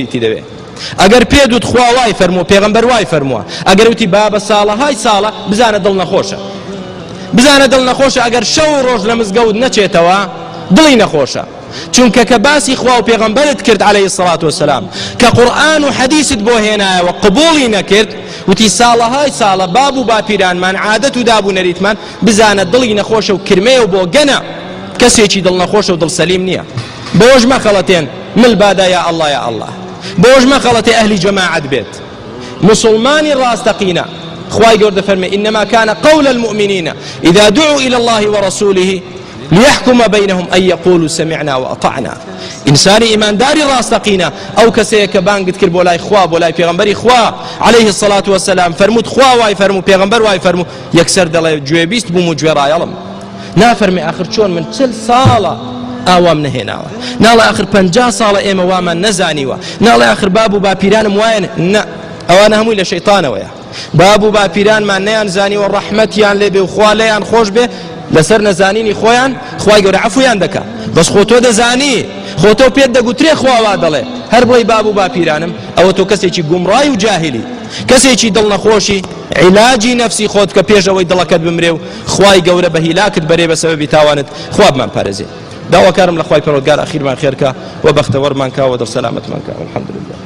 دەوێ ئەگەر پێدوت خوا وای فەرمووە پێغەمبەر وای فەرمووە ئەگەر وتی بابە ساڵەهای ساڵە بزانە دڵ نەخۆشە بزانە دڵ نەخۆشە ئەگەر شەو ڕۆژ لە مزگەوت نەچێتەوە دڵی نەخۆشە چونکە کە باسی خوا و پێغەمبەرت کرد عەلەیهی السەڵات وەسەلام کە قورئان و حەدیست بۆ هێنایەوە قبوڵی نەکرد وتی ساڵەهای ساڵە باب و باپیرانمان عادەت و دابوونەریتمان بزانە دڵی نەخۆشە و کرمەیە و بۆ گەنە کەسێکی دڵ نەخۆشە و دڵ سەلیم نییە بۆش مەخەڵەتێن مل بادا یا ئەڵڵا یا ئەڵڵا بۆش مەخەڵەتێ ئەهلی جەماعەت بێت مسلمانی ڕاستەقینە خوای گەوردە فەرمێ إنما كان قول المؤمنين إذا دعوا إلى الله ورسوله ليحكم بينهم أن يقولوا سمعنا وأطعنا إنسان إيمان داري راستقينا أو كسيك بانقت كر بولاي خوا بولاي پیغمبري خوا عليه الصلاة والسلام فرمود خوا واي فرمو پیغمبر واي فرمو يكسر دل جويبيست بومو جويراي علم نافرمي آخر چون من 40 ساڵە ئاوام نەهێناوە ناڵێ آخر 50 ساڵە ئێمە وامان نەزانیوە ناڵێ آخر باب و باپیرانم وایە نە ئەوانە هەمووی لە شەیطانەوەیە باب و باپیرانمان نەیان زانیوە ڕەحمەتیان لێ بێ و خوا لێیان خۆش بێ لەسەر نەزانینی خۆیان خوای گەورە عەفویان دەکا بەس خۆ تۆ دەزانی خۆ تۆ پێت دەگوترێ خواوا دەڵێ هەر بڵێی باب و باپیرانم ئەوە تۆ کەسێکی گومڕای و جاهلی کەسێکی دڵ نەخۆشی عیلاجی نەفسی خۆت کە پێشەوەی دڵەکەت بمرێ و خوای گەورە بە هیلاکت بەرێ بە سەبەبی تاوانت خوا بمان پارێزێ داواکارم لە خوای پەروەردگار ئەخیرمان خێرکە و بەختەوەرمان کا و دڵ سەلامەتمان کا والحەمدولله